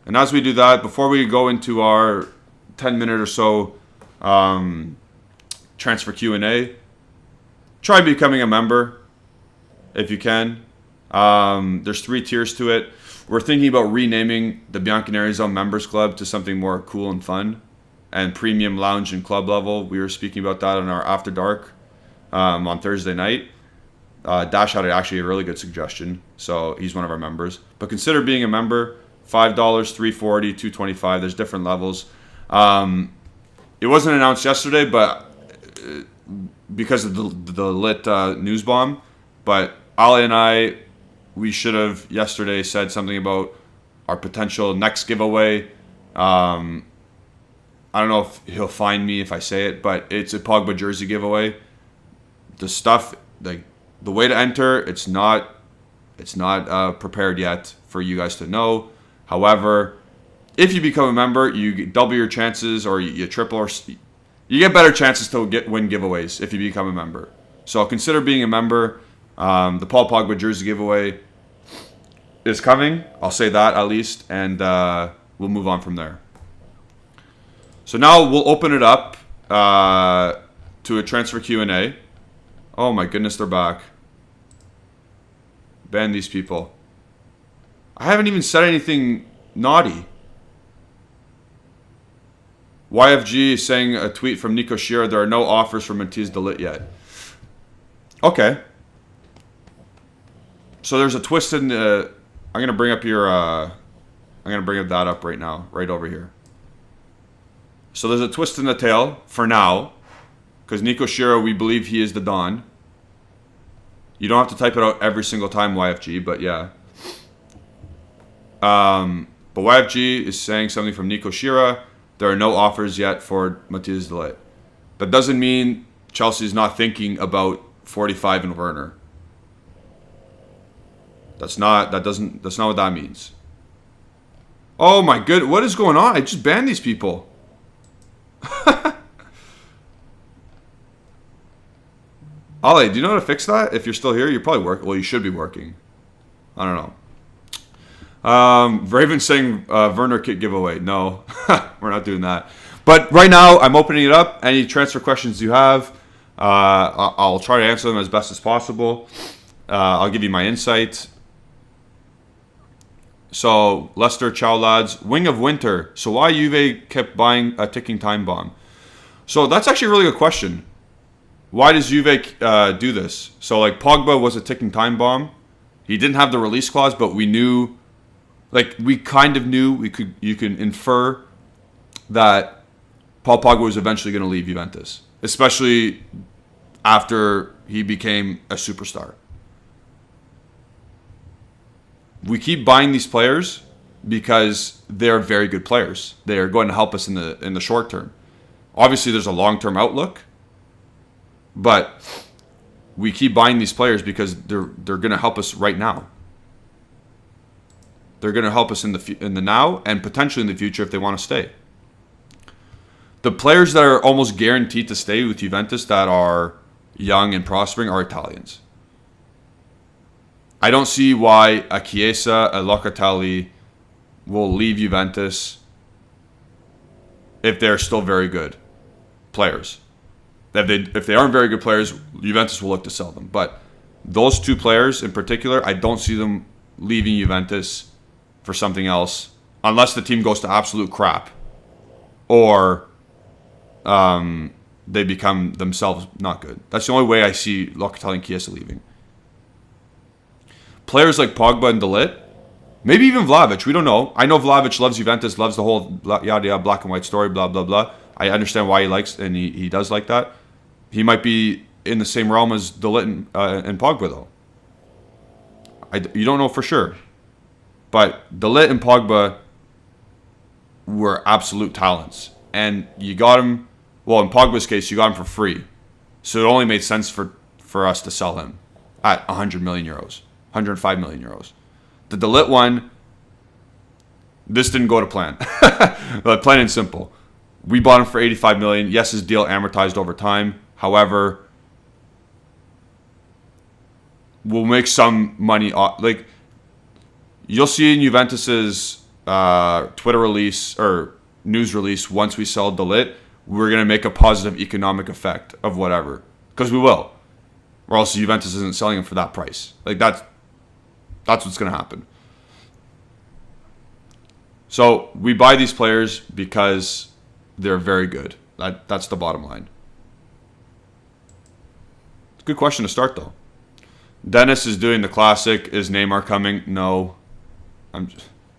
And as we do that, before we go into our 10-minute or so transfer Q&A, try becoming a member if you can. There's 3 tiers to it. We're thinking about renaming the Bianconeri Zone Members Club to something more cool and fun, and premium lounge and club level. We were speaking about that on our After Dark on Thursday night. Dash had actually a really good suggestion, so he's one of our members. But consider being a member. $5, $3.40, $2.25. There's different levels. It wasn't announced yesterday, but because of the lit news bomb. But Ali and I, we should have yesterday said something about our potential next giveaway. I don't know if he'll find me if I say it, but it's a Pogba jersey giveaway. The stuff, like the way to enter, it's not prepared yet for you guys to know. However, if you become a member, you double your chances, or you triple, or you get better chances to win giveaways if you become a member. So consider being a member. The Paul Pogba jersey giveaway is coming. I'll say that at least, and we'll move on from there. So now we'll open it up to a transfer Q&A. Oh my goodness, they're back. Ban these people. I haven't even said anything naughty. YFG is saying a tweet from Nico Shearer, there are no offers for Matthijs de Ligt yet. Okay. So there's a twist in the... I'm going to bring up your... I'm going to bring that up right now, right over here. So there's a twist in the tail for now, because Nico Shearer, we believe he is the Don. You don't have to type it out every single time, YFG, but yeah. But YFG is saying something from Nico Shearer. There are no offers yet for Matthijs de Ligt. That doesn't mean Chelsea's not thinking about 45 and Werner. That's not what that means. Oh my good, what is going on? I just banned these people. Ale, do you know how to fix that? If you're still here, you're probably working. Well, you should be working. I don't know. Raven saying Werner kit giveaway. No, we're not doing that. But right now, I'm opening it up. Any transfer questions you have, I'll try to answer them as best as possible. I'll give you my insight. So, Lester, ciao lads. Wing of Winter. So why Juve kept buying a ticking time bomb? So that's actually a really good question. Why does Juve do this? So like Pogba was a ticking time bomb. He didn't have the release clause, but we knew Like, we kind of knew, you can infer that Paul Pogba was eventually going to leave Juventus, especially after he became a superstar. We keep buying these players because they're very good players. They are going to help us in the short term. Obviously, there's a long-term outlook, but we keep buying these players because they're going to help us right now. They're going to help us in the now and potentially in the future if they want to stay. The players that are almost guaranteed to stay with Juventus that are young and prospering are Italians. I don't see why a Chiesa, a Locatelli will leave Juventus if they're still very good players. If they aren't very good players, Juventus will look to sell them. But those two players in particular, I don't see them leaving Juventus for something else unless the team goes to absolute crap or they become themselves not good. That's the only way I see Locatelli and Chiesa leaving. Players like Pogba and Ligt, maybe even Vlahovic, we don't know. I know Vlahovic loves Juventus, loves the whole yada black and white story, blah, blah, blah. I understand why he likes and he does like that. He might be in the same realm as Ligt and Pogba, though. You don't know for sure. But Ligt and Pogba were absolute talents. And you got him, well, in Pogba's case, you got him for free. So it only made sense for us to sell him at 100 million euros, 105 million euros. The Ligt one, this didn't go to plan. But plain and simple. We bought him for 85 million. Yes, his deal amortized over time. However, we'll make some money off. Like, you'll see in Juventus's Twitter release or news release once we sell Ligt, we're going to make a positive economic effect of whatever. Because we will. Or else Juventus isn't selling him for that price. Like, that's what's going to happen. So we buy these players because they're very good. That's the bottom line. It's a good question to start, though. Dennis is doing the classic. Is Neymar coming? No.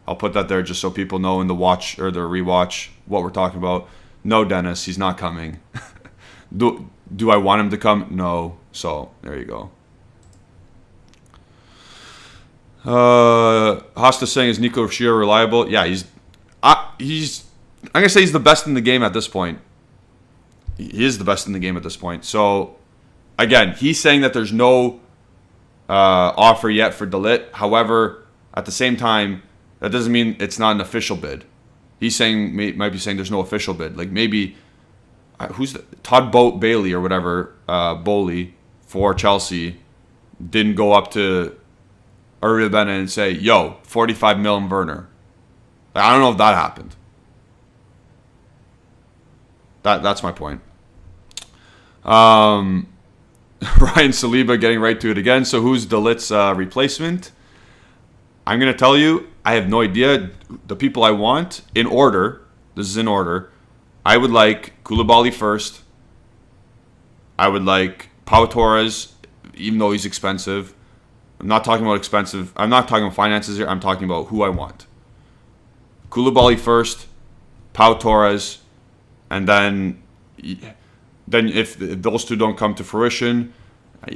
I'll put that there just so people know in the watch or the rewatch what we're talking about. No, Dennis, he's not coming. Do I want him to come? No. So there you go. Hosta saying, is Nico Shia reliable? Yeah, he's. I'm gonna say he's the best in the game at this point. He is the best in the game at this point. So again, he's saying that there's no offer yet for Ligt. However, at the same time, that doesn't mean it's not an official bid. He's saying might be saying there's no official bid. Like maybe who's Todd Bailey or whatever Bowley for Chelsea didn't go up to Uriel Bennett and say, "Yo, 45 mil Werner." I don't know if that happened. That's my point. Ryan Saliba getting right to it again. So who's Delit's replacement? I'm going to tell you, I have no idea. The people I want, in order, this is in order, I would like Koulibaly first. I would like Pau Torres, even though he's expensive. I'm not talking about expensive. I'm not talking about finances here. I'm talking about who I want. Koulibaly first, Pau Torres, and then if those two don't come to fruition,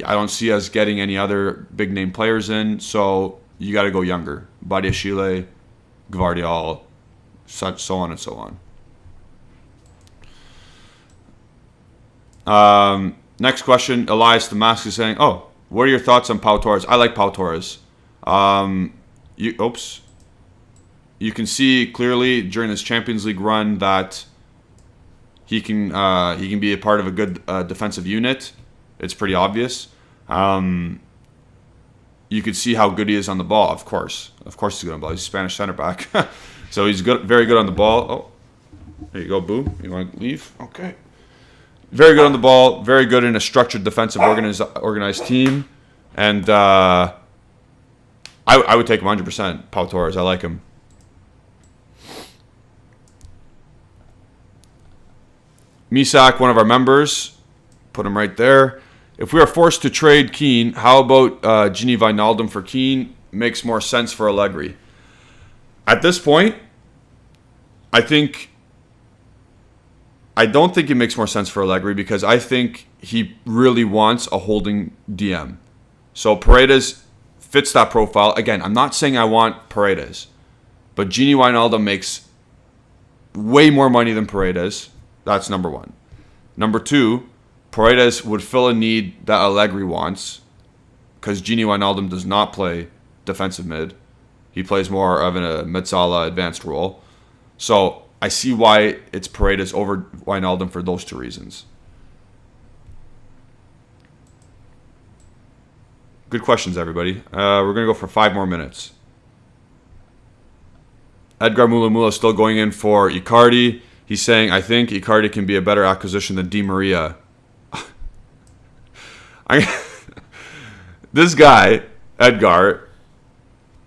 I don't see us getting any other big name players in. So you got to go younger. Badiashile, Gvardiol, so on and so on. Next question, Elias Damascus is saying, "Oh, what are your thoughts on Pau Torres?" I like Pau Torres. You can see clearly during this Champions League run that he can be a part of a good defensive unit. It's pretty obvious. You could see how good he is on the ball. Of course, he's good on the ball. He's a Spanish center back, so he's good, very good on the ball. Oh, there you go, Boo. You want to leave? Okay. Very good on the ball. Very good in a structured defensive organized team, and I would take him 100%. Pau Torres, I like him. Misak, one of our members, put him right there. If we are forced to trade Keane, how about Gini Wijnaldum for Keane? Makes more sense for Allegri. At this point, I don't think it makes more sense for Allegri because I think he really wants a holding DM. So Paredes fits that profile. Again, I'm not saying I want Paredes, but Gini Wijnaldum makes way more money than Paredes. That's number one. Number two, Paredes would fill a need that Allegri wants because Gini Wijnaldum does not play defensive mid. He plays more of a Metsala advanced role. So I see why it's Paredes over Wijnaldum for those two reasons. Good questions, everybody. We're going to go for 5 more minutes. Edgar Mulamula is still going in for Icardi. He's saying, I think Icardi can be a better acquisition than Di Maria. This guy, Edgar,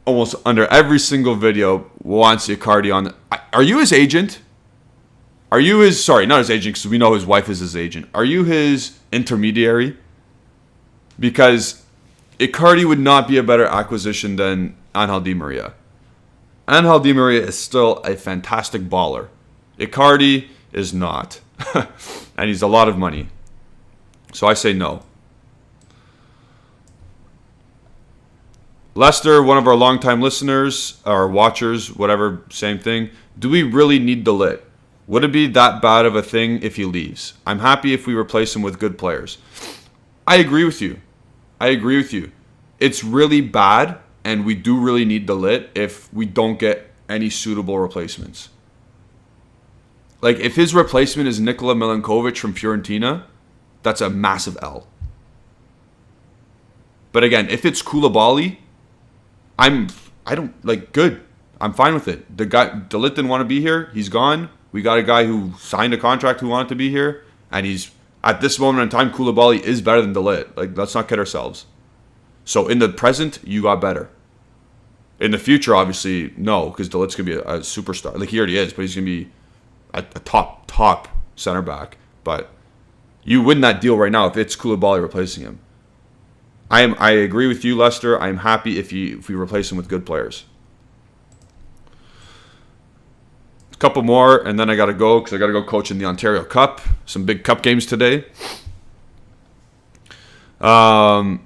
almost under every single video wants Icardi on. Are you his agent? Are you his, sorry, not his agent because we know his wife is his agent. Are you his intermediary? Because Icardi would not be a better acquisition than Angel Di Maria. Angel Di Maria is still a fantastic baller. Icardi is not. And he's a lot of money. So I say no. Lester, one of our longtime listeners, or watchers, whatever, same thing. Do we really need the Ligt? Would it be that bad of a thing if he leaves? I'm happy if we replace him with good players. I agree with you. It's really bad, and we do really need the Ligt if we don't get any suitable replacements. Like, if his replacement is Nikola Milenkovic from Fiorentina, that's a massive L. But again, if it's Koulibaly, good. I'm fine with it. The Ligt didn't want to be here. He's gone. We got a guy who signed a contract who wanted to be here. And he's, at this moment in time, Koulibaly is better than Ligt. Like, let's not kid ourselves. So in the present, you got better. In the future, obviously, no, because Ligt's going to be a superstar. Like, he already is, but he's going to be a top center back. But you win that deal right now if it's Koulibaly replacing him. I agree with you, Lester. I'm happy if we replace him with good players. A couple more, and then I got to go because I got to go coach in the Ontario Cup. Some big cup games today. Mario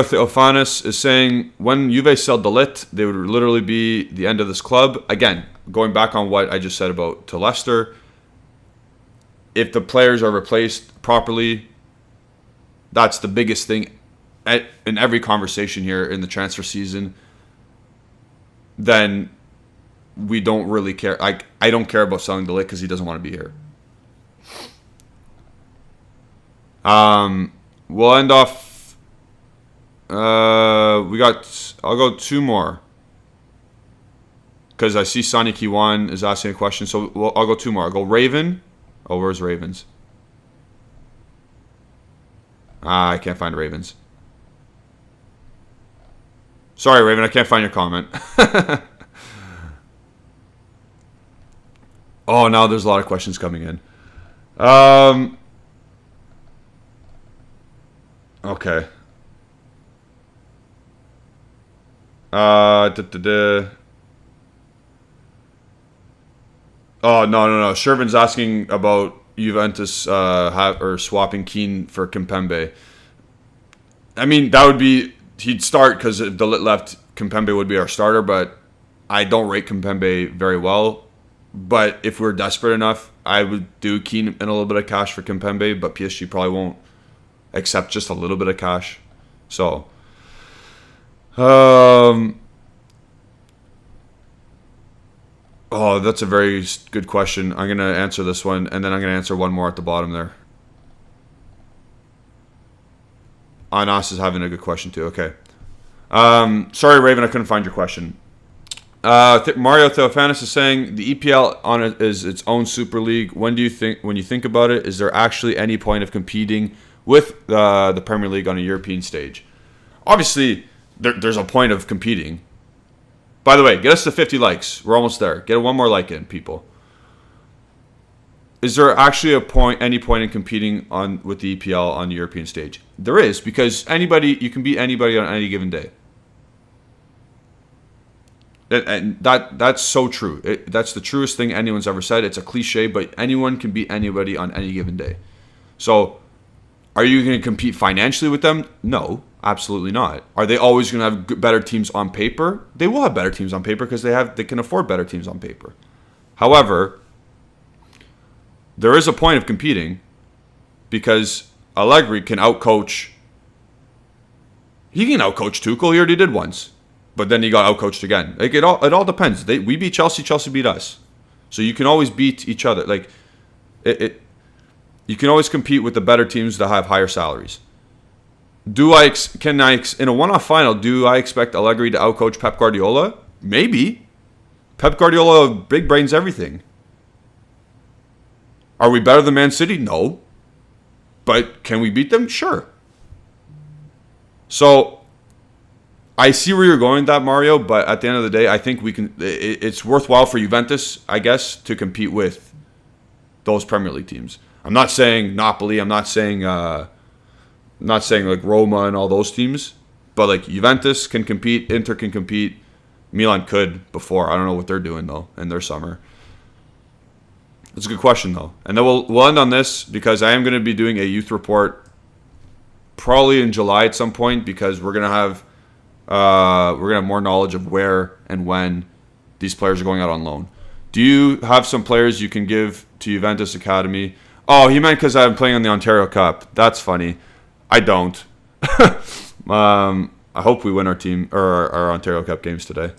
Theophanis is saying, when Juve sell De Ligt, they would literally be the end of this club. Again, going back on what I just said about to Leicester, if the players are replaced properly, that's the biggest thing in every conversation here in the transfer season. Then we don't really care. I don't care about selling De Ligt because he doesn't want to be here. We'll end off. I'll go 2 more because I see Sonny Kiwan is asking a question. So I'll go 2 more. I'll go Raven. Oh, where's Ravens? I can't find Ravens. Sorry, Raven, I can't find your comment. Oh, now there's a lot of questions coming in. Okay. Oh, no. Shervin's asking about Juventus swapping Keane for Kimpembe. I mean, that would be... He'd start because if De Ligt left, Kimpembe would be our starter, but I don't rate Kimpembe very well. But if we're desperate enough, I would do Keane and a little bit of cash for Kimpembe, but PSG probably won't accept just a little bit of cash. So, oh, that's a very good question. I'm going to answer this one, and then I'm going to answer one more at the bottom there. Anas is having a good question too. Okay. Sorry, Raven, I couldn't find your question. Mario Theophanis is saying the EPL on it is its own Super League. When you think about it, is there actually any point of competing with the Premier League on a European stage? Obviously, there's a point of competing. By the way, get us to 50 likes. We're almost there. Get one more like in, people. Is there actually any point in competing with the EPL on the European stage? There is, because you can beat anybody on any given day. And that's so true. That's the truest thing anyone's ever said. It's a cliche, but anyone can beat anybody on any given day. So, are you going to compete financially with them? No, absolutely not. Are they always going to have better teams on paper? They will have better teams on paper because they can afford better teams on paper. However, there is a point of competing because Allegri can outcoach. He can outcoach Tuchel. He already did once, but then he got outcoached again. Like it all depends. We beat Chelsea. Chelsea beat us. So you can always beat each other. Like you can always compete with the better teams that have higher salaries. In a one-off final, do I expect Allegri to outcoach Pep Guardiola? Maybe. Pep Guardiola big brains everything. Are we better than Man City? No. But can we beat them? Sure. So I see where you're going with that, Mario, but at the end of the day, I think we can. It's worthwhile for Juventus, I guess, to compete with those Premier League teams. I'm not saying Napoli. I'm not saying like Roma and all those teams, but like Juventus can compete, Inter can compete, Milan could before. I don't know what they're doing though in their summer. It's a good question though, and then we'll end on this because I am going to be doing a youth report probably in July at some point because we're gonna have more knowledge of where and when these players are going out on loan. Do you have some players you can give to Juventus Academy? Oh, he meant because I'm playing in the Ontario Cup. That's funny. I don't. I hope we win our team or our Ontario Cup games today.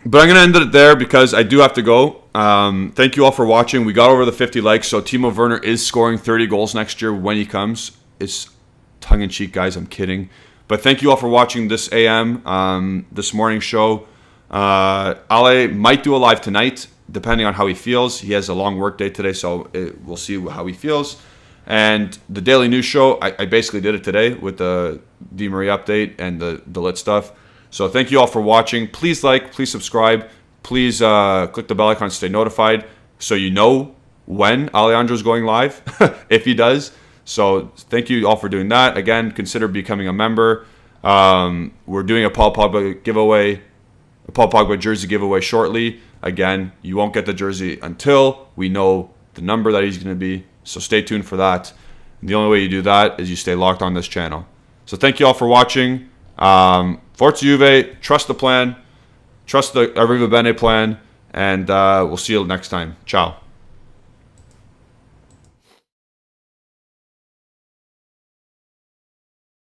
But I'm going to end it there because I do have to go. Thank you all for watching. We got over the 50 likes, so Timo Werner is scoring 30 goals next year when he comes. It's tongue-in-cheek, guys. I'm kidding. But thank you all for watching this this morning show. Ale might do a live tonight, depending on how he feels. He has a long work day today, so we'll see how he feels. And the Daily News Show, I basically did it today with the Di Maria update and the Ligt stuff. So thank you all for watching. Please like, please subscribe. Please click the bell icon to stay notified so you know when Alejandro's going live, if he does. So thank you all for doing that. Again, consider becoming a member. We're doing a Paul Pogba giveaway, a Paul Pogba jersey giveaway shortly. Again, you won't get the jersey until we know the number that he's going to be. So stay tuned for that. And the only way you do that is you stay locked on this channel. So thank you all for watching. Forza Juve, trust the plan, trust the Arriva Bene plan, and we'll see you next time. Ciao.